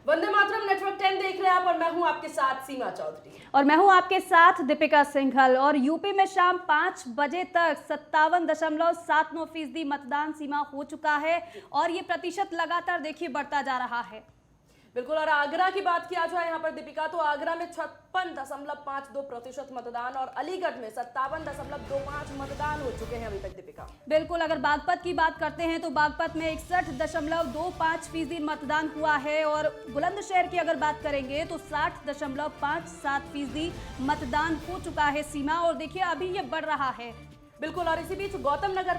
Vande Mataram, network 10 देख रहे हैं आप और मैं हूं आपके साथ सीमा चौधरी। और मैं हूं आपके साथ दीपिका सिंघल। और यूपी में शाम 5 बजे तक 57.79% मतदान सीमा हो चुका है और ये प्रतिशत लगातार देखिए बढ़ता जा रहा है। बिल्कुल। और आगरा की बात किया जाए यहाँ पर दीपिका, तो आगरा में 56.52% मतदान और अलीगढ़ में 57.25 मतदान हो चुके हैं अभी तक दीपिका। बिल्कुल। अगर बागपत की बात करते हैं तो बागपत में 61.25% मतदान हुआ है और बुलंदशहर की अगर बात करेंगे तो 60.57% मतदान हो चुका है सीमा। और देखिए अभी ये बढ़ रहा है। बिल्कुल। और इसी बीच गौतम बुद्ध नगर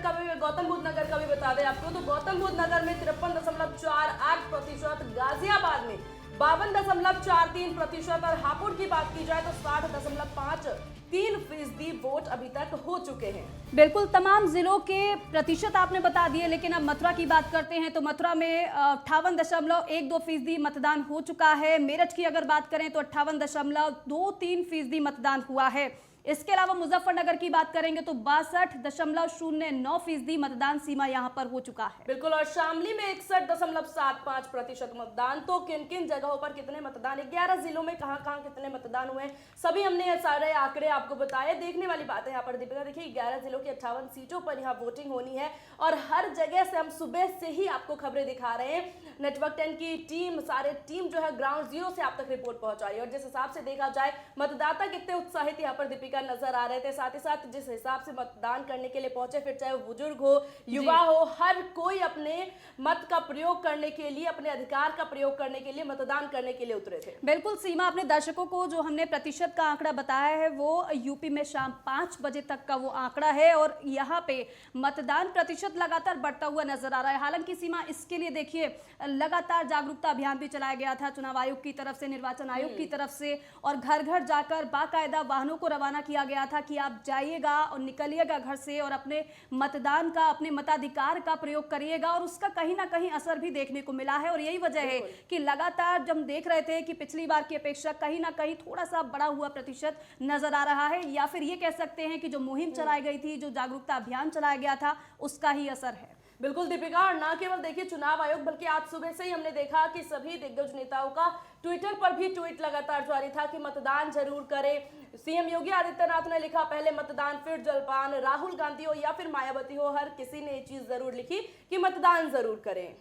का भी बता दें आपको, तो गौतम बुद्ध नगर में 53.48%, गाजियाबाद में 52.43% और हापुड़ की बात की जाए तो 60.53% वोट अभी तक हो चुके हैं। बिल्कुल, तमाम जिलों के प्रतिशत आपने बता दिए, लेकिन अब मथुरा की बात करते हैं तो मथुरा में 58.12% मतदान हो चुका है। मेरठ की अगर बात करें तो 58.23% मतदान हुआ है। इसके अलावा मुजफ्फरनगर की बात करेंगे तो 62.09% मतदान सीमा यहां पर हो चुका है। बिल्कुल। और शामली में 61.75% मतदान। तो किन किन जगहों पर कितने मतदान, 11 जिलों में कहां कहां कितने मतदान हुए, सभी हमने सारे आंकड़े आपको बताए। देखने वाली बात है यहाँ पर दीपिका, देखिए 11 जिलों की 58 सीटों पर यहाँ वोटिंग होनी है और हर जगह से हम सुबह से ही आपको खबरें दिखा रहे हैं। नेटवर्क 10 की टीम, सारे टीम जो है ग्राउंड जीरो से आप तक रिपोर्ट पहुंचा रही है। और जिस हिसाब से देखा जाए मतदाता कितने उत्साहित यहाँ पर दीपिका नजर आ रहे थे, साथ ही साथ जिस हिसाब से मतदान करने के लिए पहुंचे, फिर चाहे वो बुजुर्ग हो, युवा हो, हर कोई अपने मत का प्रयोग करने के लिए, अपने अधिकार का प्रयोग करने के लिए, मतदान करने के लिए उतरे थे। बिल्कुल सीमा, अपने दर्शकों को जो हमने प्रतिशत का आंकड़ा बताया है वो यूपी में शाम 5 बजे तक का वो आंकड़ा है और यहाँ पे मतदान प्रतिशत लगातार बढ़ता हुआ नजर आ रहा है। हालांकि सीमा, इसके लिए देखिए लगातार जागरूकता अभियान भी चलाया गया था चुनाव आयोग की तरफ से, निर्वाचन आयोग की तरफ से, और घर घर जाकर बाकायदा वाहनों को रवाना किया गया था कि आप जाइएगा और निकलिएगा घर से और अपने मतदान का, अपने मताधिकार का प्रयोग करिएगा। और उसका कहीं ना कहीं असर भी देखने को मिला है और यही वजह है कि लगातार जब देख रहे थे कि पिछली बार की अपेक्षा कहीं ना कहीं थोड़ा सा बढ़ा हुआ प्रतिशत नजर आ रहा है, या फिर ये कह सकते हैं कि जो मुहिम चलाई गई थी, जो जागरूकता अभियान चलाया गया था, उसका ही असर है। बिल्कुल दीपिका। और ना केवल देखिए चुनाव आयोग, बल्कि आज सुबह से ही हमने देखा कि सभी दिग्गज नेताओं का ट्विटर पर भी ट्वीट लगातार जारी था कि मतदान जरूर करें। सीएम योगी आदित्यनाथ ने लिखा, पहले मतदान फिर जलपान। राहुल गांधी हो या फिर मायावती हो, हर किसी ने ये चीज जरूर लिखी कि मतदान जरूर करें।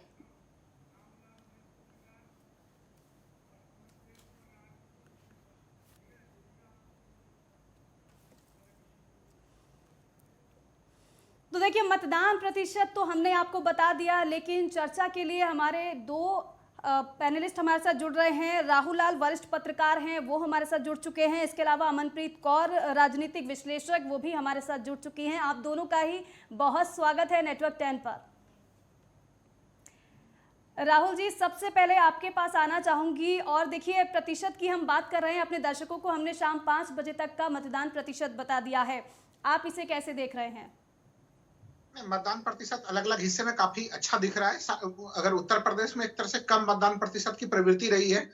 तो देखिए मतदान प्रतिशत तो हमने आपको बता दिया, लेकिन चर्चा के लिए हमारे दो पैनलिस्ट हमारे साथ जुड़ रहे हैं। राहुल लाल वरिष्ठ पत्रकार हैं, वो हमारे साथ जुड़ चुके हैं। इसके अलावा अमनप्रीत कौर राजनीतिक विश्लेषक, वो भी हमारे साथ जुड़ चुकी हैं। आप दोनों का ही बहुत स्वागत है नेटवर्क 10 पर। राहुल जी, सबसे पहले आपके पास आना चाहूंगी। और देखिए प्रतिशत की हम बात कर रहे हैं, अपने दर्शकों को हमने शाम 5 बजे तक का मतदान प्रतिशत बता दिया है, आप इसे कैसे देख रहे हैं? मतदान प्रतिशत अलग अलग हिस्से में काफी अच्छा दिख रहा है। अगर उत्तर प्रदेश में एक तरह से कम मतदान प्रतिशत की प्रवृत्ति रही है,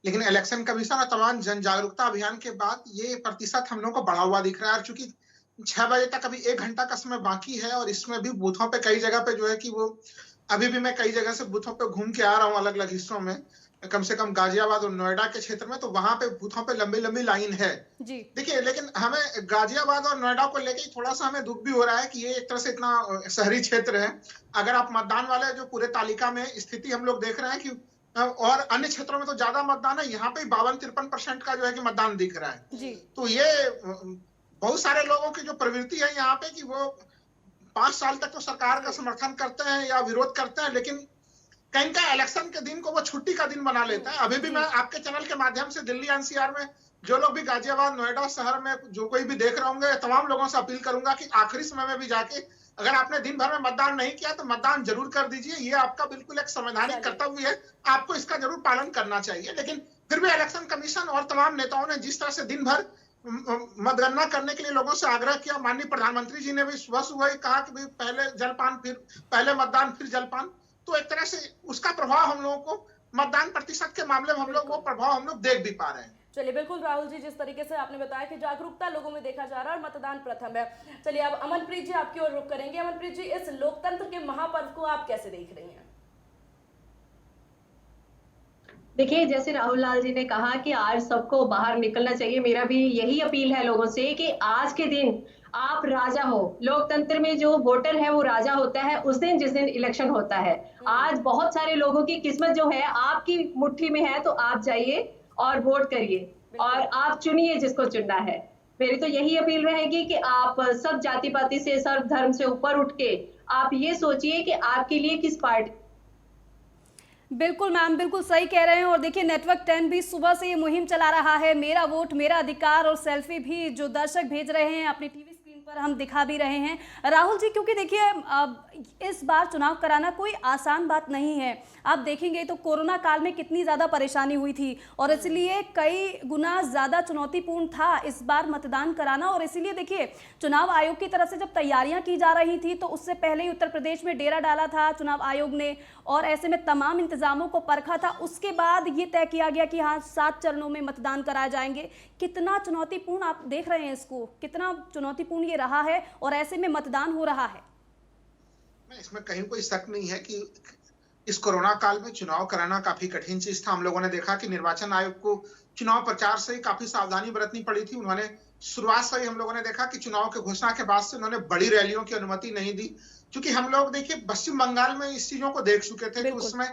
लेकिन इलेक्शन कमीशन और तमाम जन जागरूकता अभियान के बाद ये प्रतिशत हम लोग को बढ़ा हुआ दिख रहा है। और चूंकि 6 बजे तक अभी 1 घंटा का समय बाकी है और इसमें भी बूथों पे कई जगह पे जो है कि वो अभी भी मैं कई जगह से बूथों पे घूम के आ रहा हूँ अलग अलग हिस्सों में, कम से कम गाजियाबाद और नोएडा के क्षेत्र में, तो वहां पे बूथों पे लंबी लंबी लाइन है जी। देखिए, लेकिन हमें गाजियाबाद और नोएडा को लेके थोड़ा सा हमें दुख भी हो रहा है कि ये एक तरह से इतना शहरी क्षेत्र है। अगर आप मतदान वाले जो पूरे तालिका में स्थिति हम लोग देख रहे हैं कि और अन्य क्षेत्रों में तो ज्यादा मतदान है, यहाँ पे 52-53% का जो है कि मतदान दिख रहा है जी। तो ये बहुत सारे लोगों की जो प्रवृत्ति है यहाँ पे कि वो 5 साल तक तो सरकार का समर्थन करते हैं या विरोध करते हैं, लेकिन कहीं का इलेक्शन के दिन को वो छुट्टी का दिन बना लेता है। अभी भी मैं आपके चैनल के माध्यम से दिल्ली एनसीआर में जो लोग भी गाजियाबाद नोएडा शहर में जो कोई भी देख रहे होंगे, तमाम लोगों से अपील करूंगा कि आखिरी समय में भी जाके अगर आपने दिन भर में मतदान नहीं किया तो मतदान जरूर कर दीजिए। ये आपका बिल्कुल एक संवैधानिक कर्तव्य है, आपको इसका जरूर पालन करना चाहिए। लेकिन फिर भी इलेक्शन कमीशन और तमाम नेताओं ने जिस तरह से दिन भर मतगणना करने के लिए लोगों से आग्रह किया, माननीय प्रधानमंत्री जी ने भी सुबह सुबह ही कहा कि पहले जलपान फिर पहले मतदान फिर जलपान, तो एक तरह से उसका प्रभाव हम लोगों को मतदान प्रतिशत के मामले में हम लोग वो प्रभाव हम लोग देख भी पा रहे हैं। चलिए बिल्कुल राहुल जी, जिस तरीके से आपने बताया कि जागरूकता लोगों में देखा जा रहा है और मतदान प्रथम है। चलिए अब अमनप्रीत जी आपकी ओर रुख करेंगे। अमनप्रीत जी, इस लोकतंत्र के महापर्व को आप कैसे देख रही हैं? देखिए, जैसे राहुल लाल जी ने कहा कि आज सबको बाहर निकलना चाहिए, मेरा भी यही अपील है लोगों से कि आज के दिन आप राजा हो। लोकतंत्र में जो वोटर है वो राजा होता है उस दिन जिस दिन इलेक्शन होता है। आज बहुत सारे लोगों की किस्मत जो है आपकी मुट्ठी में है, तो आप जाइए और वोट करिए और आप चुनिए जिसको चुनना है। मेरी तो यही अपील रहेगी कि आप सब जाति-पाति से, सब धर्म से ऊपर उठ के आप ये सोचिए कि आपके लिए किस पार्टी। बिल्कुल मैम, बिल्कुल सही कह रहे हैं। और देखिए नेटवर्क 10 भी सुबह से ये मुहिम चला रहा है, मेरा वोट मेरा अधिकार, और सेल्फी भी जो दर्शक भेज रहे हैं अपनी टीवी स्क्रीन पर हम दिखा भी रहे हैं। राहुल जी, क्योंकि देखिए इस बार चुनाव कराना कोई आसान बात नहीं है। आप देखेंगे तो कोरोना काल में कितनी ज़्यादा परेशानी हुई थी और इसलिए कई गुना ज़्यादा चुनौतीपूर्ण था इस बार मतदान कराना। और इसीलिए देखिए चुनाव आयोग की तरफ से जब तैयारियां की जा रही थी तो उससे पहले ही उत्तर प्रदेश में डेरा डाला था चुनाव आयोग ने और ऐसे में तमाम इंतजामों को परखा था। उसके बाद ये तय किया गया कि हाँ 7 चरणों में मतदान कराए जाएंगे। कितना चुनौतीपूर्ण आप देख रहे हैं इसको, कितना चुनौतीपूर्ण ये रहा है और ऐसे में मतदान हो रहा है। इसमें कहीं कोई शक नहीं है कि इस कोरोना काल में चुनाव कराना काफी कठिन चीज था। हम लोगों ने देखा कि निर्वाचन आयोग को चुनाव प्रचार से ही काफी सावधानी बरतनी पड़ी थी। उन्होंने शुरुआत से ही हम लोगों ने देखा कि चुनाव की घोषणा के बाद से उन्होंने बड़ी रैलियों की अनुमति नहीं दी, क्योंकि हम लोग देखिए पश्चिम बंगाल में इस चीजों को देख चुके थे कि उसमें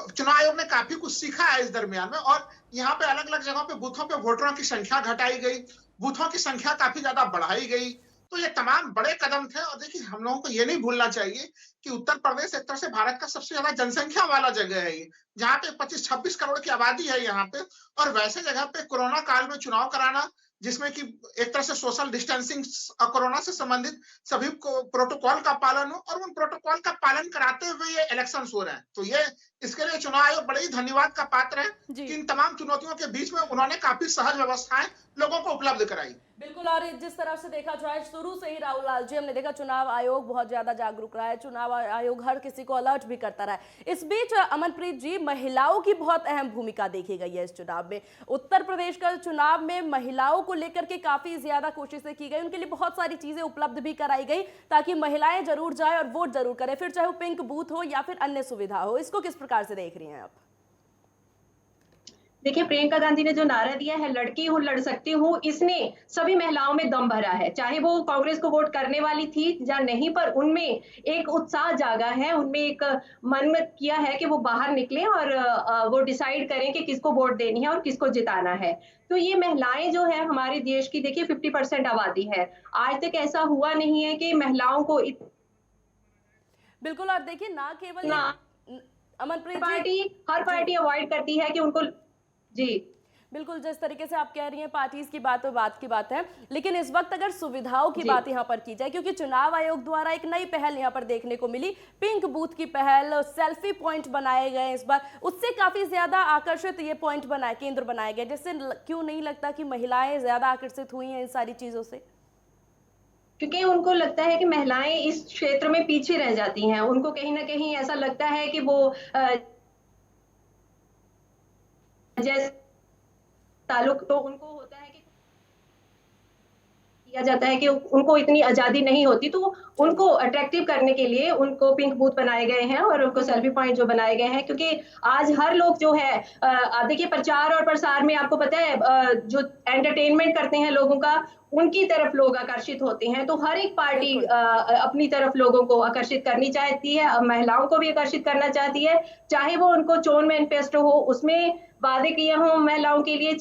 चुनाव आयोग ने काफी कुछ सीखा है इस दरमियान में। और यहाँ पे अलग अलग जगहों पे बूथों पे वोटरों की संख्या घटाई गई, बूथों की संख्या काफी ज्यादा बढ़ाई गई। तो ये तमाम बड़े कदम थे। और देखिए हम लोगों को ये नहीं भूलना चाहिए कि उत्तर प्रदेश एक तरह से भारत का सबसे ज्यादा जनसंख्या वाला जगह है ये, जहाँ पे 25-26 करोड़ की आबादी है यहाँ पे। और वैसे जगह पे कोरोना काल में चुनाव कराना, जिसमें कि एक तरह से सोशल डिस्टेंसिंग कोरोना से संबंधित सभी को प्रोटोकॉल का पालन हो, और उन प्रोटोकॉल का पालन कराते हुए ये इलेक्शन हो रहे हैं, तो ये इसके लिए चुनाव आयोग बड़े ही धन्यवाद का पात्र है कि इन तमाम चुनौतियों के बीच में उन्होंने काफी सहज व्यवस्थाएं लोगों को उपलब्ध कराई। बिल्कुल, और जिस तरह से देखा जाए शुरू से ही राहुल लाल जी, हमने देखा चुनाव आयोग बहुत ज्यादा जागरूक रहा है, चुनाव आयोग हर किसी को अलर्ट भी करता रहा है। इस बीच अमनप्रीत जी, महिलाओं की बहुत अहम भूमिका देखी गई है इस चुनाव में। उत्तर प्रदेश का चुनाव में महिलाओं को लेकर के काफी ज्यादा कोशिशें की गई, उनके लिए बहुत सारी चीजें उपलब्ध भी कराई गई ताकि महिलाएं जरूर जाए और वोट जरूर करें, फिर चाहे वो पिंक बूथ हो या फिर अन्य सुविधा हो। इसको किस प्रकार से देख रही हैं आप? देखिए, प्रियंका गांधी ने जो नारा दिया है लड़की हूं लड़ सकती हूं, इसने सभी महिलाओं में दम भरा है। चाहे वो कांग्रेस को वोट करने वाली थी या नहीं, पर उनमें एक उत्साह जागा है, उनमें एक मन में किया है कि वो बाहर निकले और वो डिसाइड करें कि किसको वोट देनी है और किसको जिताना है। तो ये महिलाएं जो है हमारे देश की, देखिए 50% आबादी है। आज तक ऐसा हुआ नहीं है कि महिलाओं को बिल्कुल, और देखिए ना केवल अमनप्रीत हर पार्टी अवॉइड करती है कि उनको जी बिल्कुल, जिस तरीके से आप कह रही हैं पार्टीज की बात की बात है, लेकिन इस वक्त अगर सुविधाओं की बात यहाँ पर की जाए, क्योंकि चुनाव आयोग द्वारा एक नई पहल यहाँ पर देखने को मिली, पिंक बूथ की पहल, सेल्फी पॉइंट बनाए गए इस बार, उससे काफी ज्यादा आकर्षित ये पॉइंट बनाए, केंद्र बनाए गए, जिससे क्यों नहीं लगता कि महिलाएं ज्यादा आकर्षित हुई हैं इन सारी चीजों से? क्योंकि उनको लगता है कि महिलाएं इस क्षेत्र में पीछे रह जाती हैं। उनको कहीं ना कहीं ऐसा लगता है कि वो जैसे ताल्लुक तो उनको होता है कि किया जाता है कि उनको इतनी आजादी नहीं होती, तो उनको अट्रैक्टिव करने के लिए उनको पिंक बूथ बनाए गए हैं और उनको सेल्फी पॉइंट जो बनाए गए हैं। क्योंकि आज हर लोग जो है देखिए प्रचार और प्रसार में आपको पता है जो एंटरटेनमेंट करते हैं लोगों का, उनकी तरफ लोग आकर्षित होते हैं। तो हर एक पार्टी अपनी तरफ लोगों को आकर्षित करनी चाहती है, महिलाओं को भी आकर्षित करना चाहती है, चाहे वो उनको चोन मैनिफेस्टो हो उसमें वादे किए हों महिलाओं के लिए।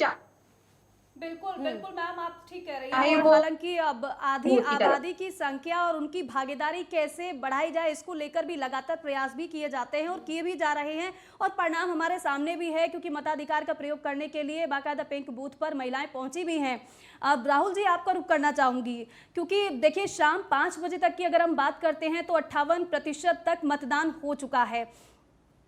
बिल्कुल बिल्कुल मैम, आप ठीक कह रही हैं। हालांकि अब आधी आबादी की संख्या और उनकी भागीदारी कैसे बढ़ाई जाए, इसको लेकर भी लगातार प्रयास भी किए जाते हैं और किए भी जा रहे हैं, और परिणाम हमारे सामने भी है, क्योंकि मताधिकार का प्रयोग करने के लिए बाकायदा पिंक बूथ पर महिलाएं पहुंची भी हैं। अब राहुल जी आपका रुख करना चाहूंगी, क्योंकि देखिए शाम 5 बजे तक की अगर हम बात करते हैं तो 58% तक मतदान हो चुका है।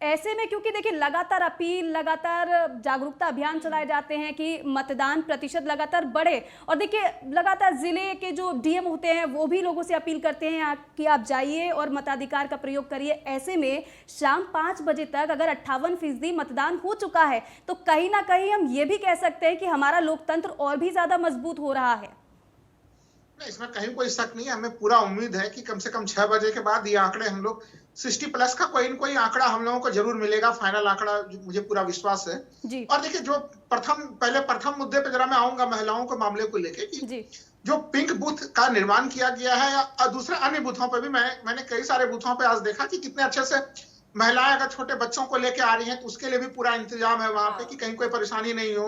ऐसे में क्योंकि देखिए लगातार अपील, लगातार जागरूकता अभियान चलाए जाते हैं कि मतदान प्रतिशत लगातार बढ़े, और देखिए लगातार जिले के जो डीएम होते हैं वो भी लोगों से अपील करते हैं कि आप जाइए और मताधिकार का प्रयोग करिए। ऐसे में शाम 5 बजे तक अगर 58% मतदान हो चुका है तो कहीं ना कहीं हम ये भी कह सकते हैं कि हमारा लोकतंत्र और भी ज्यादा मजबूत हो रहा है। इसमें कहीं कोई शक नहीं है। हमें पूरा उम्मीद है कि कम से कम 6 बजे के बाद ये आंकड़े हम लोग 60+ का कोई न कोई आंकड़ा हम लोगों को जरूर मिलेगा, फाइनल आंकड़ा मुझे पूरा विश्वास है। जी और देखिए, जो प्रथम मुद्दे पे जरा मैं आऊंगा महिलाओं के मामले को लेके कि जी जो पिंक बूथ का निर्माण किया गया है, या दूसरे अन्य बूथों पे भी मैंने कई सारे बूथों पे आज देखा कि कितने अच्छे से महिलाएं अगर छोटे बच्चों को लेके आ रही हैं तो उसके लिए भी पूरा इंतजाम है वहां पे कि कहीं कोई परेशानी नहीं हो।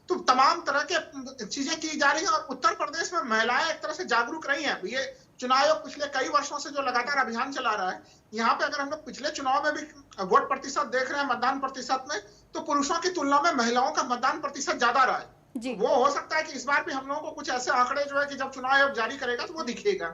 तो तमाम तरह के चीजें की जा रही है, और उत्तर प्रदेश में महिलाएं एक तरह से जागरूक रही हैं। ये चुनाव आयोग पिछले कई वर्षों से जो लगातार अभियान चला रहा है, यहाँ पे अगर हम लोग पिछले चुनाव में भी वोट प्रतिशत देख रहे हैं, मतदान प्रतिशत में, तो पुरुषों की तुलना में महिलाओं का मतदान प्रतिशत ज्यादा रहा है। जी वो हो सकता है कि इस बार भी हम लोगों को कुछ ऐसे आंकड़े जो है कि जब चुनाव आयोग जारी करेगा तो वो दिखेगा।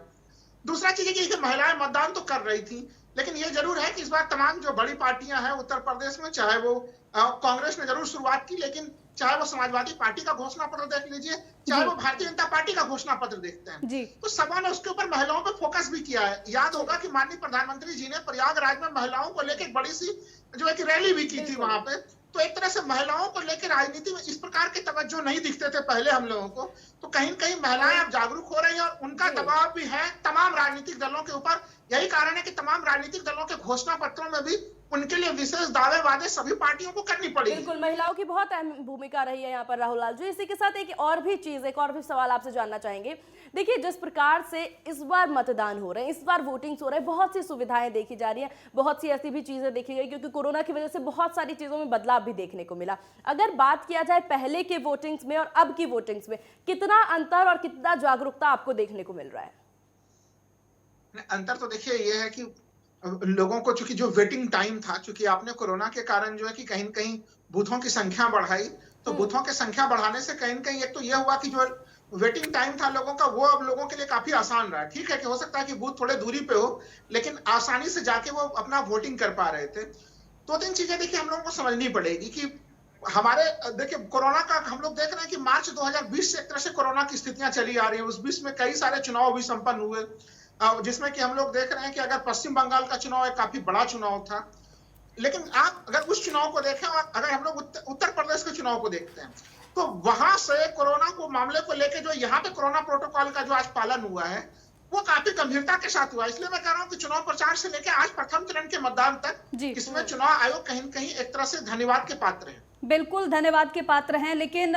दूसरा चीज है कि महिलाएं मतदान तो कर रही थी, लेकिन ये जरूर है कि इस बार तमाम जो बड़ी पार्टियां हैं उत्तर प्रदेश में, चाहे वो कांग्रेस ने जरूर शुरुआत की, लेकिन चाहे वो समाजवादी पार्टी का घोषणा पत्र देख लीजिए, चाहे वो भारतीय जनता पार्टी का घोषणा पत्र देखते हैं, जी तो सभा ने उसके ऊपर महिलाओं पर फोकस भी किया है। याद होगा कि माननीय प्रधानमंत्री जी ने प्रयागराज में महिलाओं को लेकर एक बड़ी सी जो है कि रैली भी की थी वहां पे। तो एक तरह से महिलाओं को लेकर राजनीति में इस प्रकार के तवज्जो नहीं दिखते थे पहले हम लोगों को, तो कहीं न कहीं महिलाएं अब जागरूक हो रही हैं, और उनका दबाव भी है तमाम राजनीतिक दलों के ऊपर। यही कारण है कि तमाम राजनीतिक दलों के घोषणा पत्रों में भी उनके लिए विशेष दावे वादे सभी पार्टियों को करनी पड़ेगी। बिल्कुल, महिलाओं की बहुत अहम भूमिका रही है यहाँ पर राहुल लाल जी। इसी के साथ एक और भी सवाल आपसे जानना चाहेंगे। देखिए, जिस प्रकार से इस बार मतदान हो रहे हैं, इस बार वोटिंग हो रहे हैं, बहुत सी सुविधाएं देखी जा रही हैं, बहुत सी ऐसी भी चीजें देखी गई, क्योंकि कोरोना की वजह से बहुत सारी चीजों में बदलाव भी देखने को मिला। अगर बात किया जाए पहले के वोटिंग्स में और अब की वोटिंग्स में, कितना अंतर और कितना जागरूकता आपको देखने को मिल रहा है? अंतर तो देखिए ये है कि लोगों को, चूंकि जो वेटिंग टाइम था, चूंकि आपने कोरोना के कारण जो है कि कहीं न कहीं बूथों की संख्या बढ़ाई, तो बूथों की संख्या बढ़ाने से कहीं न कहीं एक तो यह हुआ कि जो वेटिंग टाइम था लोगों का, वो अब लोगों के लिए काफी आसान रहा है। ठीक है कि हो सकता है कि बूथ थोड़े दूरी पे हो, लेकिन आसानी से जाके वो अपना वोटिंग कर पा रहे थे। 2-3 चीजें देखिए हम लोगों को समझनी पड़ेगी कि हमारे, देखिए कोरोना का हम लोग देख रहे हैं कि मार्च 2020 से एक तरह से कोरोना की स्थितियां चली आ रही है। उस बीच में कई सारे चुनाव भी संपन्न हुए, जिसमें कि हम लोग देख रहे हैं कि अगर पश्चिम बंगाल का चुनाव एक काफी बड़ा चुनाव था, लेकिन आप अगर उस चुनाव को देखें और अगर हम लोग उत्तर प्रदेश के चुनाव को देखते हैं, तो वहां से कोरोना को मामले को लेकर जो यहाँ पे कोरोना प्रोटोकॉल का जो आज पालन हुआ है, वो काफी गंभीरता के साथ हुआ। इसलिए मैं कह रहा हूँ कि चुनाव प्रचार से लेकर आज प्रथम चरण के मतदान तक इसमें चुनाव आयोग कहीं न कहीं एक तरह से धन्यवाद के पात्र है। बिल्कुल धन्यवाद के पात्र हैं, लेकिन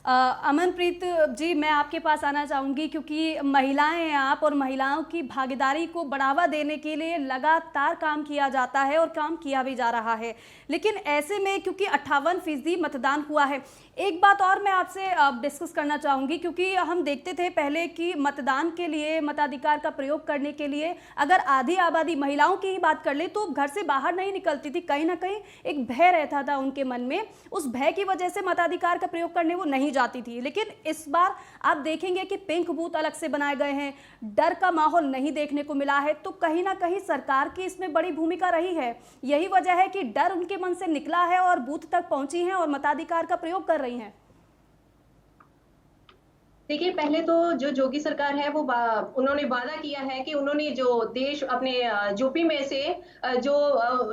अमनप्रीत जी, मैं आपके पास आना चाहूँगी, क्योंकि महिलाएं हैं आप, और महिलाओं की भागीदारी को बढ़ावा देने के लिए लगातार काम किया जाता है और काम किया भी जा रहा है। लेकिन ऐसे में क्योंकि 58% मतदान हुआ है, एक बात और मैं आपसे डिस्कस करना चाहूँगी, क्योंकि हम देखते थे पहले कि मतदान के लिए, मताधिकार का प्रयोग करने के लिए अगर आधी आबादी महिलाओं की ही बात कर ले तो घर से बाहर नहीं निकलती थी। कहीं ना कहीं एक भय रहता था उनके मन में, उस भय की वजह से मताधिकार का प्रयोग करने वो नहीं जाती थी। लेकिन इस बार आप देखेंगे कि पिंक बूथ अलग से बनाए गए हैं, डर का माहौल नहीं देखने को मिला है, तो कहीं ना कहीं सरकार की इसमें बड़ी भूमिका रही है। यही वजह है कि डर उनके मन से निकला है और बूथ तक पहुंची हैं और मताधिकार का प्रयोग कर रही हैं। देखिए, पहले तो जो योगी सरकार है वो उन्होंने वादा किया है कि उन्होंने जो देश अपने यूपी में से जो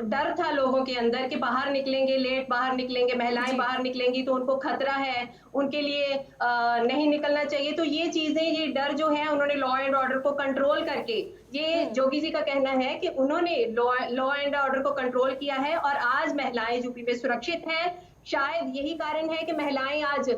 डर था लोगों के अंदर कि बाहर निकलेंगे, लेट बाहर निकलेंगे, महिलाएं बाहर निकलेंगी तो उनको खतरा है, उनके लिए नहीं निकलना चाहिए, तो ये चीजें, ये डर जो है उन्होंने लॉ एंड ऑर्डर को कंट्रोल करके, ये योगी जी का कहना है कि उन्होंने लॉ एंड ऑर्डर को कंट्रोल किया है और आज महिलाएं यूपी में सुरक्षित हैं। शायद यही कारण है कि महिलाएं आज,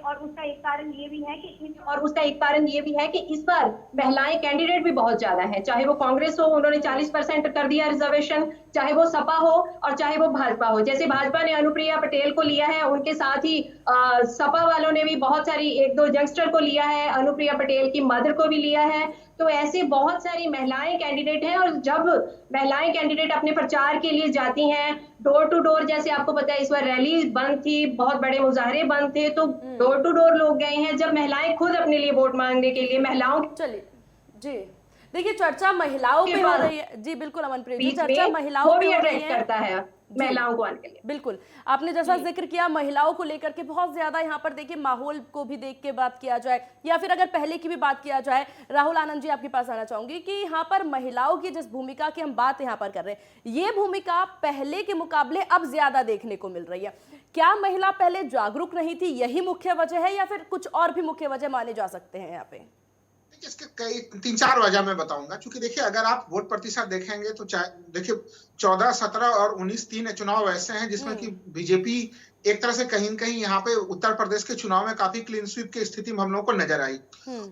और उसका एक कारण ये भी है कि इस बार महिलाएं कैंडिडेट भी बहुत ज्यादा हैं। चाहे वो कांग्रेस हो, उन्होंने 40% कर दिया रिजर्वेशन, चाहे वो सपा हो और चाहे वो भाजपा हो। जैसे भाजपा ने अनुप्रिया पटेल को लिया है, उनके साथ ही सपा वालों ने भी बहुत सारी 1-2 यंगस्टर को लिया है, अनुप्रिया पटेल की मदर को भी लिया है। तो ऐसे बहुत सारी महिलाएं कैंडिडेट हैं, और जब महिलाएं कैंडिडेट अपने प्रचार के लिए जाती हैं डोर टू डोर, जैसे आपको पता है इस बार रैली बंद थी, बहुत बड़े मुजाहरे बंद थे, तो डोर टू डोर लोग गए हैं। जब महिलाएं खुद अपने लिए वोट मांगने के लिए महिलाओं, चलिए जी, देखिए चर्चा महिलाओं पे हो रही है। जी बिल्कुल अमनप्रीत जी, चर्चा महिलाओं पे हो रही है, करता है महिलाओं को आने के लिए। बिल्कुल, आपने जैसा जिक्र किया महिलाओं को लेकर के बहुत ज्यादा यहाँ पर देखिए माहौल को भी देख के बात किया जाए, या फिर अगर पहले की भी बात किया जाए, राहुल आनंद जी आपके पास आना चाहूंगी कि यहाँ पर महिलाओं की जिस भूमिका की हम बात यहाँ पर कर रहे हैं, ये भूमिका पहले के मुकाबले अब ज्यादा देखने को मिल रही है। क्या महिला पहले जागरूक नहीं थी, यही मुख्य वजह है, या फिर कुछ और भी मुख्य वजह माने जा सकते हैं यहाँ पे? इसके कई 3-4 वजह मैं बताऊंगा। क्योंकि देखिए, अगर आप वोट प्रतिशत देखेंगे तो देखिए 14, 17 और 19 3 चुनाव ऐसे हैं जिसमें कि बीजेपी एक तरह से कहीं न कहीं यहाँ पे उत्तर प्रदेश के चुनाव में काफी क्लीन स्वीप की स्थिति में हम लोगों को नजर आई।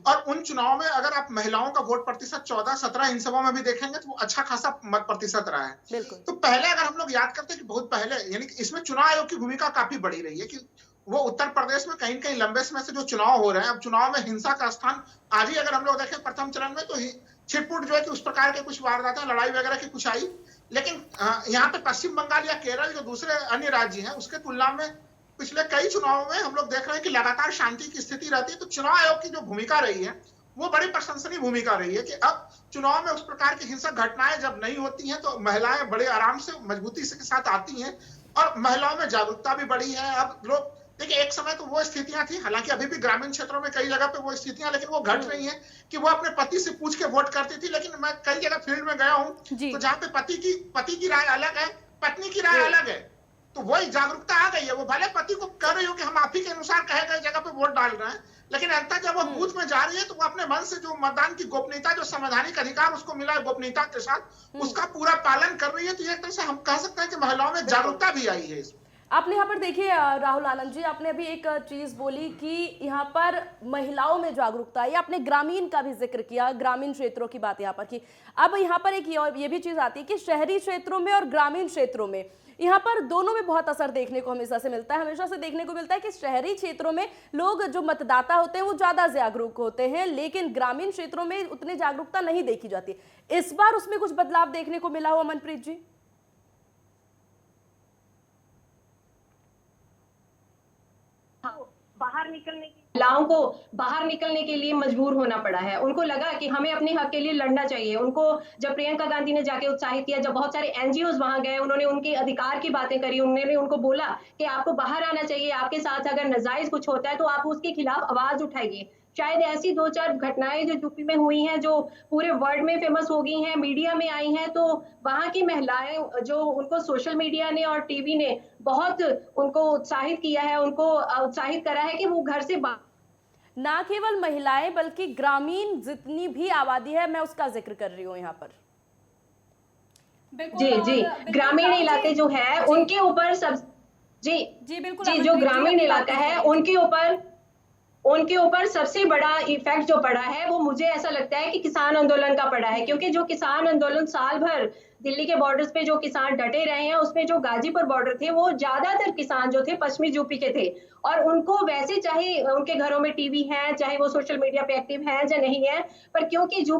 और उन चुनाव में अगर आप महिलाओं का वोट प्रतिशत 14, 17 इन सबों में भी देखेंगे तो वो अच्छा खासा मत प्रतिशत रहा है। तो पहले अगर हम लोग याद करते हैं कि बहुत पहले, यानी कि इसमें चुनाव आयोग की भूमिका काफी बड़ी रही है कि वो उत्तर प्रदेश में कहीं कहीं लंबे समय से जो चुनाव हो रहे हैं, अब चुनाव में हिंसा का स्थान आज ही अगर हम लोग देखें प्रथम चरण में तो छिटपुट जो है कि उस प्रकार के कुछ वारदातें, लड़ाई वगैरह की कुछ आई। लेकिन यहाँ पे पश्चिम बंगाल या केरल जो दूसरे अन्य राज्य हैं उसके तुलना में पिछले कई चुनावों में हम लोग देख रहे हैं कि लगातार शांति की स्थिति रहती है। तो चुनाव आयोग की जो भूमिका रही है वो बड़ी प्रशंसनीय भूमिका रही है कि अब चुनाव में उस प्रकार की हिंसक घटनाएं जब नहीं होती हैं तो महिलाएं बड़े आराम से, मजबूती से के साथ आती हैं और महिलाओं में जागरूकता भी बढ़ी है। अब लोग देखिए, एक समय तो वो स्थितियां थी, हालांकि अभी भी ग्रामीण क्षेत्रों में कई जगह पे वो स्थितियां, लेकिन वो घट रही हैं कि वो अपने पति से पूछ के वोट करती थी। लेकिन मैं कई जगह फील्ड में गया हूं तो जहां पे पति की राय अलग है, पत्नी की राय अलग है, तो वही जागरूकता आ गई है। वो भले पति को कह रही हो कि हम आप ही के अनुसार कहे गए जगह पे वोट डाल रहे हैं, लेकिन अंततः जब वो बूथ में जा रही है तो वो अपने मन से जो मतदान की गोपनीयता, जो संवैधानिक अधिकार उसको मिला है गोपनीयता के साथ, उसका पूरा पालन कर रही है। तो एक तरह से हम कह सकते हैं कि महिलाओं में जागरूकता भी आई है। आपने यहाँ पर देखिए राहुल आनंद जी, आपने अभी एक चीज बोली कि यहाँ पर महिलाओं में जागरूकता है, आपने ग्रामीण का भी जिक्र किया, ग्रामीण क्षेत्रों की बात यहाँ पर की। अब यहाँ पर एक ये भी चीज आती है कि शहरी क्षेत्रों में और ग्रामीण क्षेत्रों में यहाँ पर दोनों में बहुत असर देखने को हमेशा से मिलता है। हमेशा से देखने को मिलता है कि शहरी क्षेत्रों में लोग जो मतदाता होते हैं वो ज्यादा जागरूक होते हैं, लेकिन ग्रामीण क्षेत्रों में उतनी जागरूकता नहीं देखी जाती। इस बार उसमें कुछ बदलाव देखने को मिला हो मनप्रीत जी? महिलाओं को बाहर निकलने के लिए मजबूर होना पड़ा है। उनको लगा कि हमें अपने हक के लिए लड़ना चाहिए। उनको जब प्रियंका गांधी ने जाके उत्साहित किया, जब बहुत सारे एनजीओ वहां गए, उन्होंने उनके अधिकार की बातें करी, उन्होंने उनको बोला कि आपको बाहर आना चाहिए, आपके साथ अगर नाजायज कुछ होता है तो आप उसके खिलाफ आवाज उठाइए। शायद ऐसी 2-4 घटनाएं जो यूपी में हुई हैं, जो पूरे वर्ल्ड में फेमस हो गई हैं, मीडिया में आई हैं, तो वहां की महिलाएं जो उनको सोशल मीडिया ने और टीवी ने बहुत उनको उत्साहित किया है, उनको उत्साहित करा है कि वो घर से ना केवल महिलाएं बल्कि ग्रामीण जितनी भी आबादी है, मैं उसका जिक्र कर रही हूँ यहाँ पर। जी ग्रामीण इलाके जो है उनके ऊपर सब बिल्कुल जो ग्रामीण इलाका है उनके ऊपर सबसे बड़ा इफेक्ट जो पड़ा है वो मुझे ऐसा लगता है कि किसान आंदोलन का पड़ा है। क्योंकि जो किसान आंदोलन साल भर दिल्ली के बॉर्डर्स पे जो किसान डटे रहे हैं, उसमें जो गाजीपुर बॉर्डर थे वो ज्यादातर किसान जो थे पश्चिमी यूपी के थे, और उनको वैसे चाहे उनके घरों में टीवी है, चाहे वो सोशल मीडिया पे एक्टिव है या नहीं है, पर क्योंकि जो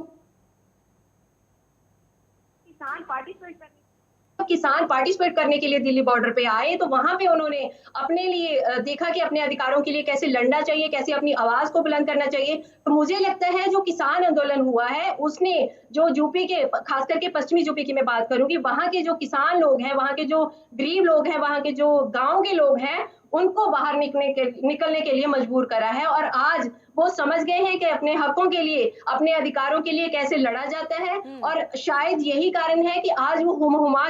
किसान पार्टिसिपेट करने के लिए दिल्ली बॉर्डर पे आए, तो वहां पे उन्होंने अपने लिए देखा कि अपने अधिकारों के लिए कैसे लड़ना चाहिए, कैसे अपनी आवाज को बुलंद करना चाहिए। तो मुझे लगता है जो किसान आंदोलन हुआ है उसने जो यूपी के, खास करके पश्चिमी यूपी की मैं बात करूंगी, वहां के जो किसान लोग हैं, वहां के जो गरीब लोग हैं, वहां के जो गाँव के लोग हैं, उनको बाहर निकलने के लिए मजबूर करा है। और आज वो समझ गए हैं कि अपने हकों के लिए, अपने अधिकारों के लिए कैसे लड़ा जाता है, और शायद यही कारण है कि आज वो हुमा।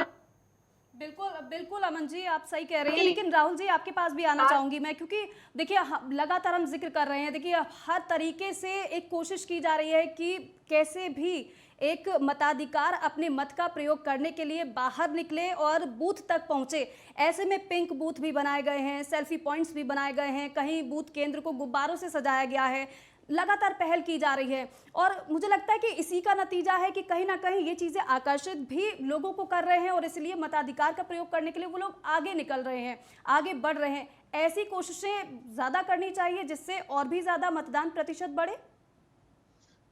बिल्कुल अमन जी, आप सही कह रहे हैं। लेकिन राहुल जी, आपके पास भी आना चाहूंगी मैं, क्योंकि देखिए लगातार हम जिक्र कर रहे हैं, देखिए हर तरीके से एक कोशिश की जा रही है कि कैसे भी एक मताधिकार, अपने मत का प्रयोग करने के लिए बाहर निकले और बूथ तक पहुंचे। ऐसे में पिंक बूथ भी बनाए गए हैं, सेल्फी पॉइंट्स भी बनाए गए हैं, कहीं बूथ केंद्र को गुब्बारों से सजाया गया है, लगातार पहल की जा रही है। और मुझे लगता है कि इसी का नतीजा है कि कहीं ना कहीं ये चीज़ें आकर्षित भी लोगों को कर रहे हैं, और इसलिए मताधिकार का प्रयोग करने के लिए वो लोग आगे निकल रहे हैं, आगे बढ़ रहे हैं। ऐसी कोशिशें ज़्यादा करनी चाहिए जिससे और भी ज़्यादा मतदान प्रतिशत बढ़े।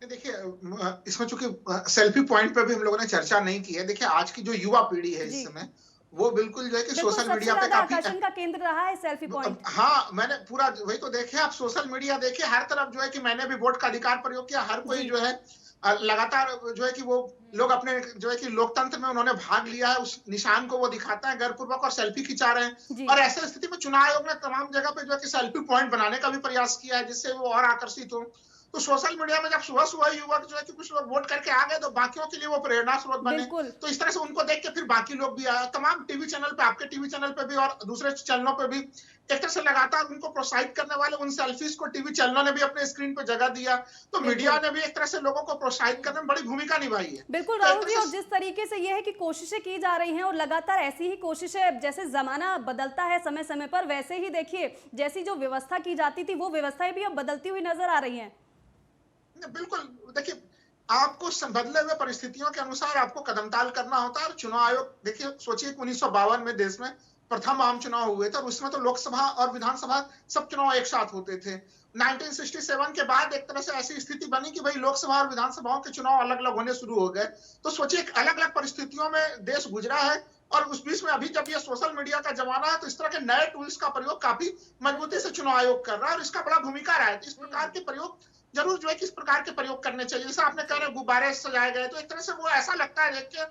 देखिए, इसमें चूंकि सेल्फी पॉइंट पर भी हम लोगों ने चर्चा नहीं की है। देखिए, आज की जो युवा पीढ़ी है इस समय, वो बिल्कुल जो है कि सोशल मीडिया पे काफी आकर्षण का केंद्र रहा है सेल्फी पॉइंट। हाँ, मैंने पूरा वही तो देखे, आप सोशल मीडिया देखिए, हर तरफ जो है कि मैंने भी वोट का अधिकार प्रयोग किया, हर कोई जो है लगातार जो है कि वो लोग अपने जो है कि लोकतंत्र में उन्होंने भाग लिया है, उस निशान को वो दिखाता है गर्वपूर्वक, और सेल्फी खिंचा रहे हैं। और ऐसे स्थिति में चुनाव आयोग ने तमाम जगह पे जो है कि सेल्फी पॉइंट बनाने का भी प्रयास किया है, जिससे वो और आकर्षित हो। तो सोशल मीडिया में जब सुबह सुबह युवक जो है कि कुछ लोग वोट करके आ गए तो बाकियों के लिए वो प्रेरणा स्रोत बने। बिल्कुल। तो इस तरह से उनको देख के फिर बाकी लोग भी आए। तमाम टीवी चैनल पे, आपके टीवी चैनल पे भी और दूसरे चैनलों पे भी एक तरह से लगातार उनको प्रोत्साहित करने वाले उन सेल्फीज को टीवी चैनलों ने भी अपने स्क्रीन पे जगह दिया। तो मीडिया ने भी एक तरह से लोगों को प्रोत्साहित करने में बड़ी भूमिका निभाई है। बिल्कुल तो एक राहुल जी, तरह और से जिस तरीके से ये है कि कोशिशें की जा रही हैं और लगातार ऐसी ही कोशिशें, जैसे जमाना बदलता है समय समय पर, वैसे ही देखिए जैसी जो व्यवस्था की जाती थी वो व्यवस्थाएं भी अब बदलती हुई नजर आ रही हैं। बिल्कुल, देखिए आपको बदले हुए परिस्थितियों के अनुसार आपको कदमताल करना होता है। और चुनाव आयोग देखिए, सोचिए 1952 में देश में प्रथम आम चुनाव हुए थे और उसमें तो लोकसभा और विधानसभा सब चुनाव एक साथ होते थे। 1967 के बाद एक तरह से ऐसी स्थिति बनी कि भाई लोकसभा और विधानसभाओं के चुनाव अलग अलग होने शुरू हो गए। तो सोचिए अलग अलग परिस्थितियों में देश गुजरा है और उस बीच में अभी जब ये सोशल मीडिया का जमाना है तो इस तरह के नए टूल्स का प्रयोग काफी मजबूती से चुनाव आयोग कर रहा है और इसका बड़ा भूमिका रहा है। इस प्रकार के प्रयोग जरूर जो है किस प्रकार के प्रयोग करने चाहिए। जैसे आपने कह रहे गुब्बारे सजाए गए, तो एक तरह से वो ऐसा लगता है देख के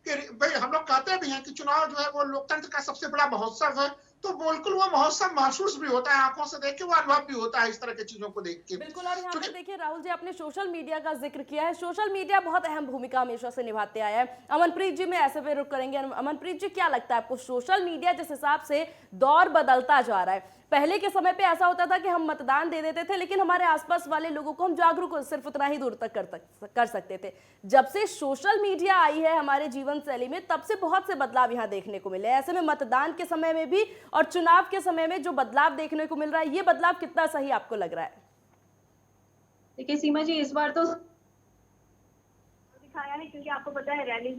कि भाई हम लोग कहते भी हैं कि चुनाव जो है वो लोकतंत्र का सबसे बड़ा महोत्सव है। तो बिल्कुल वो महोत्सव महसूस भी होता है, आंखों से देख के वो अनुभव भी होता है इस तरह की चीजों को देख के। बिल्कुल। और यहाँ पे देखिए राहुल जी, आपने सोशल मीडिया का जिक्र किया है। सोशल मीडिया बहुत अहम भूमिका हमेशा से निभाते आया है। अमनप्रीत जी, में ऐसे पे रुक करेंगे। अमनप्रीत जी, क्या लगता है आपको, सोशल मीडिया जिस हिसाब से दौर बदलता जा रहा है, पहले के समय पे ऐसा होता था कि हम मतदान दे देते थे लेकिन हमारे आसपास वाले लोगों को हम जागरूक सिर्फ उतना ही दूर तक कर सकते थे। जब से सोशल मीडिया आई है हमारे जीवन शैली में, तब से बहुत से बदलाव यहाँ देखने को मिले। ऐसे में मतदान के समय में भी और चुनाव के समय में जो बदलाव देखने को मिल रहा है, ये बदलाव कितना सही आपको लग रहा है? देखिए सीमा जी, इस बार तो दिखाया नहीं, क्योंकि आपको पता है रैलीज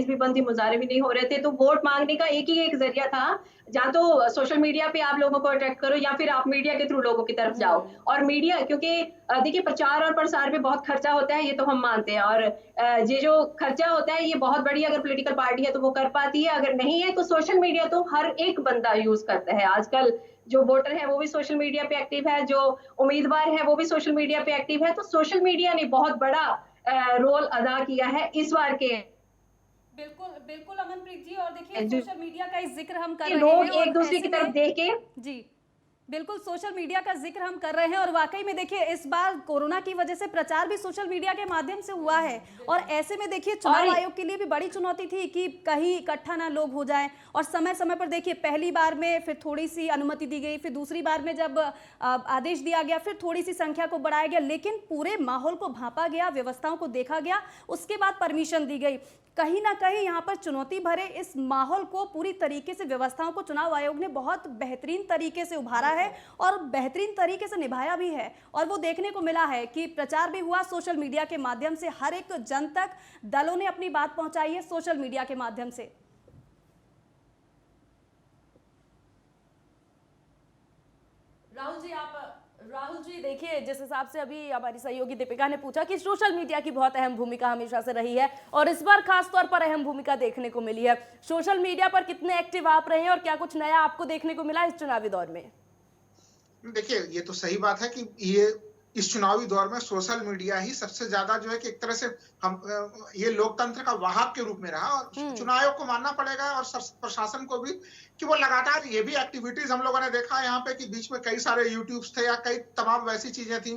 भी बंद थी, मुजाहरे भी नहीं हो रहे थे। तो वोट मांगने का एक जरिया था, या तो सोशल मीडिया पे आप लोगों को अट्रैक्ट करो या फिर आप मीडिया के थ्रू लोगों की तरफ जाओ। और मीडिया, क्योंकि देखिए प्रचार और प्रसार में बहुत खर्चा होता है, ये तो हम मानते हैं। और ये जो खर्चा होता है ये बहुत बड़ी अगर पॉलिटिकल पार्टी है तो वो कर पाती है, अगर नहीं है तो सोशल मीडिया तो हर एक बंदा यूज करता है। आजकल जो वोटर है वो भी सोशल मीडिया पे एक्टिव है, जो उम्मीदवार है वो भी सोशल मीडिया पे एक्टिव है। तो सोशल मीडिया ने बहुत बड़ा रोल अदा किया है इस बार के। बिल्कुल बिल्कुल अमनप्रीत जी, और देखिए सोशल मीडिया का जिक्र हम कर रहे हैं, लोग एक दूसरे की तरफ देख के, जी बिल्कुल सोशल मीडिया का जिक्र हम कर रहे हैं। और वाकई में देखिए इस बार कोरोना की वजह से प्रचार भी सोशल मीडिया के माध्यम से हुआ है। और ऐसे में देखिए चुनाव आयोग के लिए भी बड़ी चुनौती थी कि कहीं इकट्ठा ना लोग हो जाएं। और समय समय पर देखिए पहली बार में फिर थोड़ी सी अनुमति दी गई, फिर दूसरी बार में जब आदेश दिया गया फिर थोड़ी सी संख्या को बढ़ाया गया, लेकिन पूरे माहौल को भांपा गया, व्यवस्थाओं को देखा गया, उसके बाद परमिशन दी गई। कहीं ना कहीं यहाँ पर चुनौती भरे इस माहौल को पूरी तरीके से व्यवस्थाओं को चुनाव आयोग ने बहुत बेहतरीन तरीके से उभारा है और बेहतरीन तरीके से निभाया भी है। और वो देखने को मिला है कि प्रचार भी हुआ सोशल मीडिया के माध्यम से, हर एक जन तक दलों ने अपनी बात पहुंचाई है सोशल मीडिया के माध्यम से। राहुल जी देखिए, जिस हिसाब से अभी हमारी सहयोगी दीपिका ने पूछा कि सोशल मीडिया की बहुत अहम भूमिका हमेशा से रही है और इस बार खास तौर पर अहम भूमिका देखने को मिली है। सोशल मीडिया पर कितने एक्टिव आप रहे हैं और क्या कुछ नया आपको देखने को मिला इस चुनावी दौर में? देखिए ये तो सही बात है कि ये इस चुनावी दौर में सोशल मीडिया ही सबसे ज्यादा जो है कि एक तरह से हम ये लोकतंत्र का वाहक के रूप में रहा। और चुनाव आयोग को मानना पड़ेगा और प्रशासन को भी कि वो लगातार ये भी एक्टिविटीज हम लोगों ने देखा यहाँ पे कि बीच में कई सारे यूट्यूब्स थे या कई तमाम वैसी चीजें थी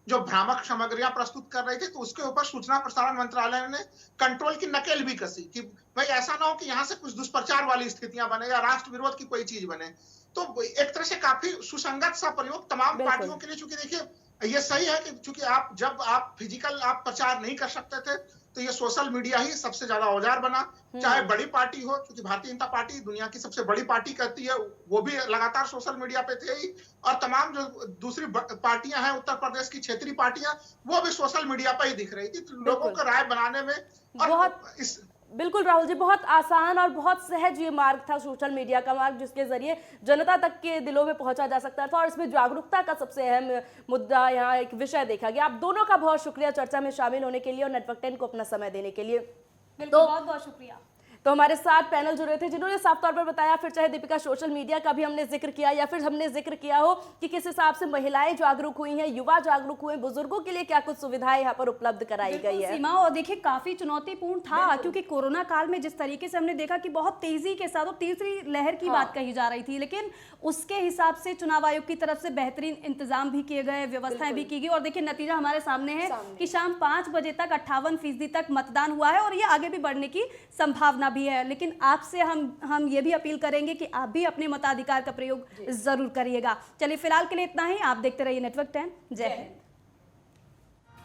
जो भ्रामक सामग्रियां प्रस्तुत कर रही थी। तो उसके ऊपर सूचना प्रसारण मंत्रालय ने कंट्रोल की नकेल भी कसी कि भाई ऐसा ना हो कि यहाँ से कुछ दुष्प्रचार वाली स्थितियां बने या राष्ट्र विरोध की कोई चीज बने। तो एक तरह से काफी सुसंगत सा प्रयोग तमाम पार्टियों के लिए, चूंकि देखिए ये सही है कि चूंकि जब आप फिजिकल प्रचार नहीं कर सकते थे तो ये सोशल मीडिया ही सबसे ज्यादा औजार बना। चाहे बड़ी पार्टी हो, क्योंकि भारतीय जनता पार्टी दुनिया की सबसे बड़ी पार्टी कहती है, वो भी लगातार सोशल मीडिया पे थे ही। और तमाम जो दूसरी पार्टियां हैं, उत्तर प्रदेश की क्षेत्रीय पार्टियां, वो भी सोशल मीडिया पर ही दिख रही थी लोगों को राय बनाने में। और बिल्कुल राहुल जी, बहुत आसान और बहुत सहज ये मार्ग था सोशल मीडिया का मार्ग, जिसके जरिए जनता तक के दिलों में पहुंचा जा सकता था और इसमें जागरूकता का सबसे अहम मुद्दा यहाँ एक विषय देखा गया। आप दोनों का बहुत शुक्रिया चर्चा में शामिल होने के लिए और नेटवर्क 10 को अपना समय देने के लिए। तो बहुत बहुत शुक्रिया। तो हमारे साथ पैनल जुड़े थे जिन्होंने साफ तौर पर बताया, फिर चाहे दीपिका सोशल मीडिया का भी हमने जिक्र किया या फिर हमने जिक्र किया हो कि किस हिसाब से महिलाएं जागरूक हुई हैं, युवा जागरूक हुए, बुजुर्गों के लिए क्या कुछ सुविधाएं यहाँ पर उपलब्ध कराई गई है। सीमा, और देखिए काफी चुनौतीपूर्ण था क्योंकि कोरोना काल में जिस तरीके से हमने देखा कि बहुत तेजी के साथ, और तीसरी लहर की बात कही जा रही थी, लेकिन उसके हिसाब से चुनाव आयोग की तरफ से बेहतरीन इंतजाम भी किए गए, व्यवस्थाएं भी की गई, और देखिए नतीजा हमारे सामने है कि शाम 5 बजे तक 58% तक मतदान हुआ है और ये आगे भी बढ़ने की संभावना भी है। लेकिन आपसे हम ये भी अपील करेंगे कि आप भी अपने मताधिकार का प्रयोग जरूर करिएगा। चलिए फिलहाल के लिए इतना ही। आप देखते रहिए नेटवर्क 10। जय हिंद।